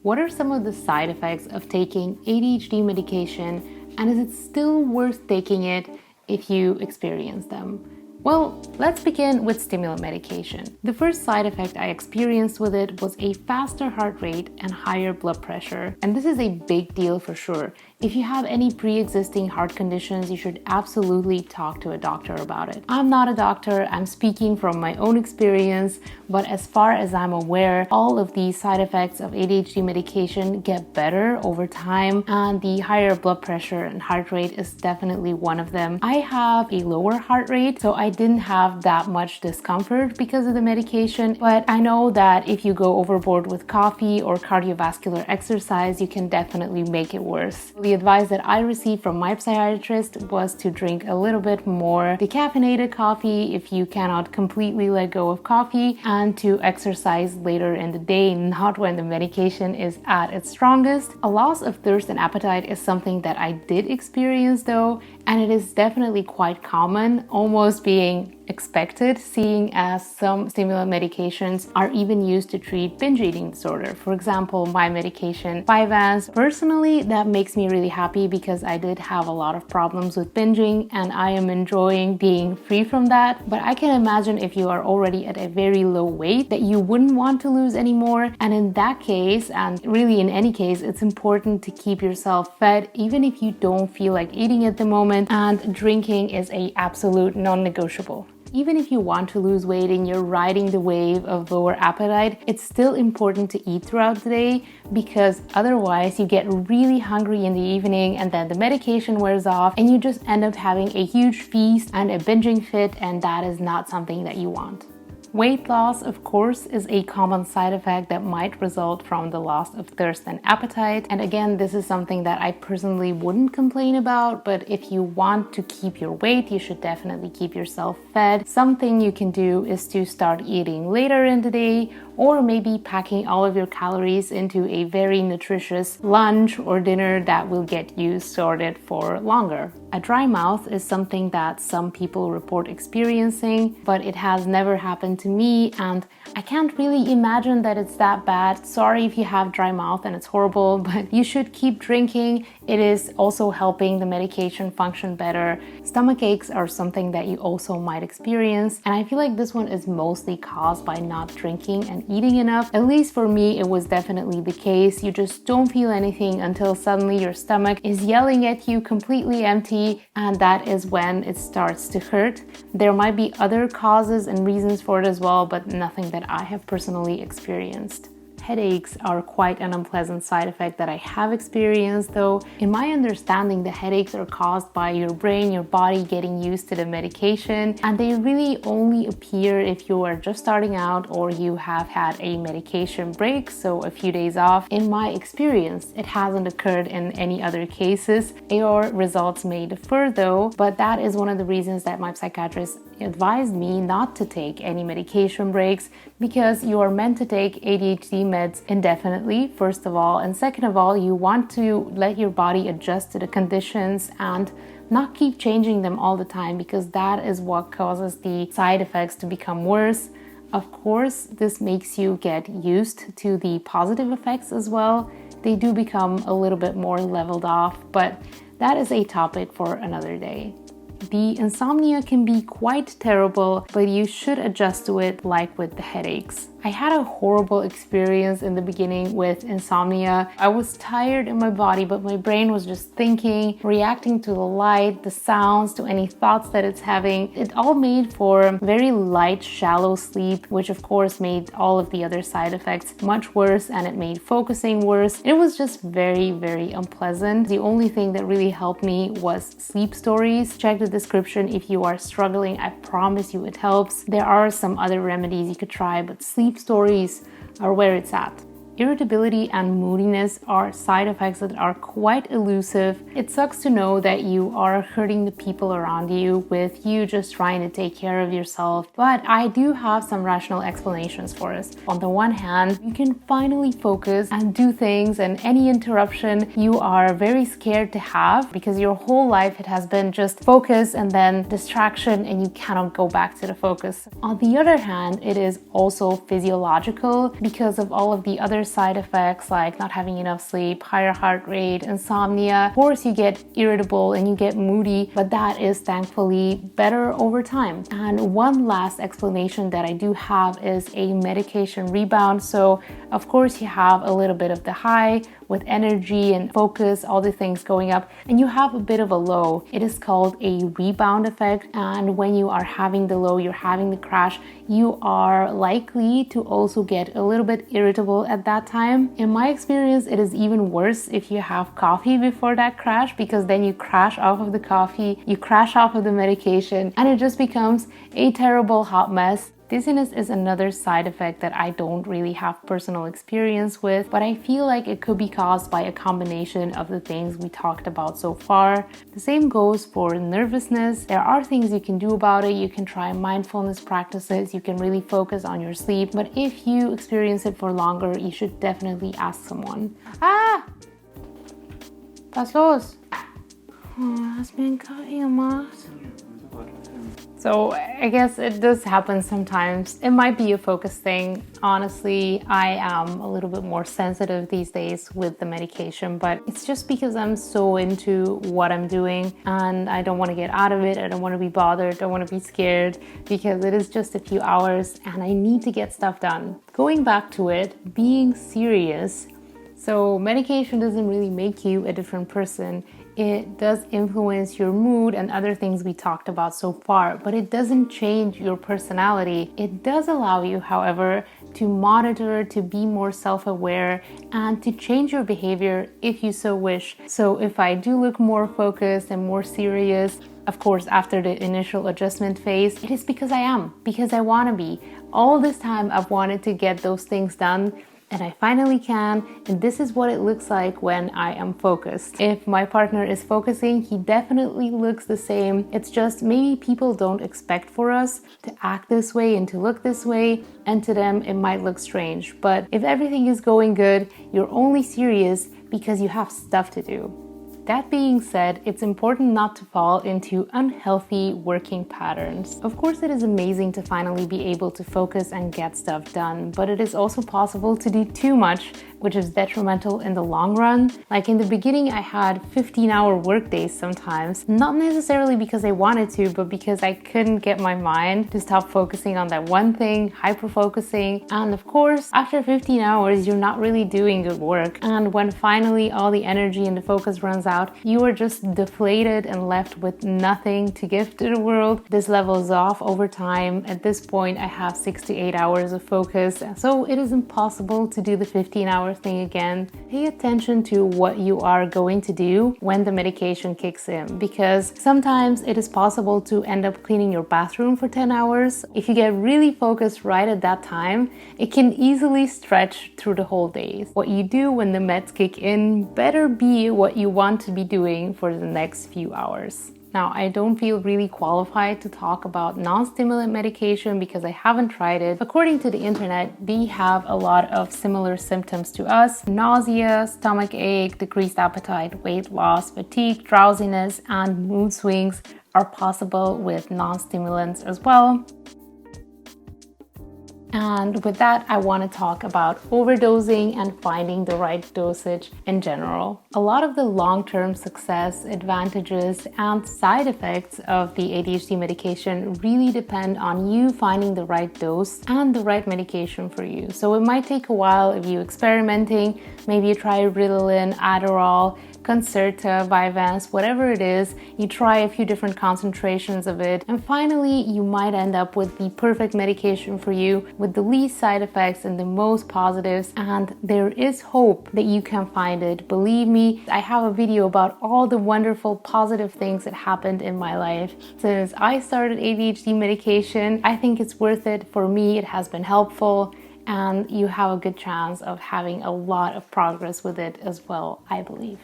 What are some of the side effects of taking ADHD medication, and is it still worth taking it if you experience them? Well, let's begin with stimulant medication. The first side effect I experienced with it was a faster heart rate and higher blood pressure. And this is a big deal for sure. If you have any pre-existing heart conditions, you should absolutely talk to a doctor about it. I'm not a doctor, I'm speaking from my own experience, but as far as I'm aware, all of the side effects of ADHD medication get better over time, and the higher blood pressure and heart rate is definitely one of them. I have a lower heart rate, so I didn't have that much discomfort because of the medication, but I know that if you go overboard with coffee or cardiovascular exercise, you can definitely make it worse. The advice that I received from my psychiatrist was to drink a little bit more decaffeinated coffee if you cannot completely let go of coffee, and to exercise later in the day, not when the medication is at its strongest. A loss of thirst and appetite is something that I did experience though, and it is definitely quite common, almost being expected, seeing as some stimulant medications are even used to treat binge eating disorder. For example, my medication Vyvanse. Personally, that makes me really happy because I did have a lot of problems with binging and I am enjoying being free from that. But I can imagine if you are already at a very low weight that you wouldn't want to lose anymore. And in that case, and really in any case, it's important to keep yourself fed even if you don't feel like eating at the moment, and drinking is an absolute non-negotiable. Even if you want to lose weight and you're riding the wave of lower appetite, it's still important to eat throughout the day, because otherwise you get really hungry in the evening and then the medication wears off and you just end up having a huge feast and a binging fit, and that is not something that you want. Weight loss, of course, is a common side effect that might result from the loss of thirst and appetite. And again, this is something that I personally wouldn't complain about, but if you want to keep your weight, you should definitely keep yourself fed. Something you can do is to start eating later in the day, or maybe packing all of your calories into a very nutritious lunch or dinner that will get you sorted for longer. A dry mouth is something that some people report experiencing, but it has never happened to me, and I can't really imagine that it's that bad. Sorry if you have dry mouth and it's horrible, but you should keep drinking. It is also helping the medication function better. Stomach aches are something that you also might experience, and I feel like this one is mostly caused by not drinking and eating enough. At least for me, it was definitely the case. You just don't feel anything until suddenly your stomach is yelling at you completely empty, and that is when it starts to hurt. There might be other causes and reasons for it as well, but nothing that I have personally experienced. Headaches are quite an unpleasant side effect that I have experienced though. In my understanding, the headaches are caused by your brain, your body getting used to the medication, and they really only appear if you are just starting out or you have had a medication break, so a few days off. In my experience, it hasn't occurred in any other cases. Your results may differ though, but that is one of the reasons that my psychiatrist advised me not to take any medication breaks, because you are meant to take ADHD meds indefinitely, first of all, and second of all, you want to let your body adjust to the conditions and not keep changing them all the time, because that is what causes the side effects to become worse. Of course, this makes you get used to the positive effects as well. They do become a little bit more leveled off, but that is a topic for another day. The insomnia can be quite terrible, but you should adjust to it like with the headaches. I had a horrible experience in the beginning with insomnia. I was tired in my body, but my brain was just thinking, reacting to the light, the sounds, to any thoughts that it's having. It all made for very light, shallow sleep, which of course made all of the other side effects much worse, and it made focusing worse. It was just very, very unpleasant. The only thing that really helped me was sleep stories. Check the description if you are struggling. I promise you it helps. There are some other remedies you could try, but sleep stories are where it's at. Irritability and moodiness are side effects that are quite elusive. It sucks to know that you are hurting the people around you with you just trying to take care of yourself, but I do have some rational explanations for this. On the one hand, you can finally focus and do things, and any interruption you are very scared to have because your whole life it has been just focus and then distraction, and you cannot go back to the focus. On the other hand, it is also physiological because of all of the other side effects like not having enough sleep, higher heart rate, insomnia. Of course, you get irritable and you get moody, but that is thankfully better over time. And one last explanation that I do have is a medication rebound. So of course you have a little bit of the high with energy and focus, all the things going up, and you have a bit of a low. It is called a rebound effect. And when you are having the low, you're having the crash, you are likely to also get a little bit irritable at that time. In my experience, it is even worse if you have coffee before that crash, because then you crash off of the coffee, you crash off of the medication, and it just becomes a terrible hot mess. Dizziness is another side effect that I don't really have personal experience with, but I feel like it could be caused by a combination of the things we talked about so far. The same goes for nervousness. There are things you can do about it. You can try mindfulness practices. You can really focus on your sleep. But if you experience it for longer, you should definitely ask someone. Was los? Oh, hast mir einen Kaffee gemacht? So I guess it does happen sometimes. It might be a focus thing. Honestly, I am a little bit more sensitive these days with the medication, but it's just because I'm so into what I'm doing and I don't want to get out of it. I don't want to be bothered. I don't want to be scared because it is just a few hours and I need to get stuff done. Going back to it, being serious. So medication doesn't really make you a different person. It does influence your mood and other things we talked about so far, but it doesn't change your personality. It does allow you, however, to monitor, to be more self-aware, and to change your behavior if you so wish. So if I do look more focused and more serious, of course, after the initial adjustment phase, it is because I want to be. All this time I've wanted to get those things done, and I finally can, and this is what it looks like when I am focused. If my partner is focusing, he definitely looks the same. It's just maybe people don't expect for us to act this way and to look this way, and to them it might look strange. But if everything is going good, you're only serious because you have stuff to do. That being said, it's important not to fall into unhealthy working patterns. Of course, it is amazing to finally be able to focus and get stuff done, but it is also possible to do too much, which is detrimental in the long run. Like in the beginning, I had 15-hour work days sometimes, not necessarily because I wanted to, but because I couldn't get my mind to stop focusing on that one thing, hyper-focusing. And of course, after 15 hours, you're not really doing good work. And when finally all the energy and the focus runs out, you are just deflated and left with nothing to give to the world. This levels off over time. At this point, I have 6 to 8 hours of focus, so it is impossible to do the 15-hour thing again. Pay attention to what you are going to do when the medication kicks in, because sometimes it is possible to end up cleaning your bathroom for 10 hours. If you get really focused right at that time, it can easily stretch through the whole day. What you do when the meds kick in better be what you want to be doing for the next few hours. Now, I don't feel really qualified to talk about non-stimulant medication because I haven't tried it. According to the internet, they have a lot of similar symptoms to us: nausea, stomach ache, decreased appetite, weight loss, fatigue, drowsiness, and mood swings are possible with non-stimulants as well. And with that, I want to talk about overdosing and finding the right dosage in general. A lot of the long-term success, advantages, and side effects of the ADHD medication really depend on you finding the right dose and the right medication for you. So it might take a while if you're experimenting. Maybe you try Ritalin, Adderall, Concerta, Vyvanse, whatever it is, you try a few different concentrations of it, and finally you might end up with the perfect medication for you with the least side effects and the most positives, and there is hope that you can find it. Believe me, I have a video about all the wonderful positive things that happened in my life since I started ADHD medication. I think it's worth it. For me, it has been helpful, and you have a good chance of having a lot of progress with it as well, I believe.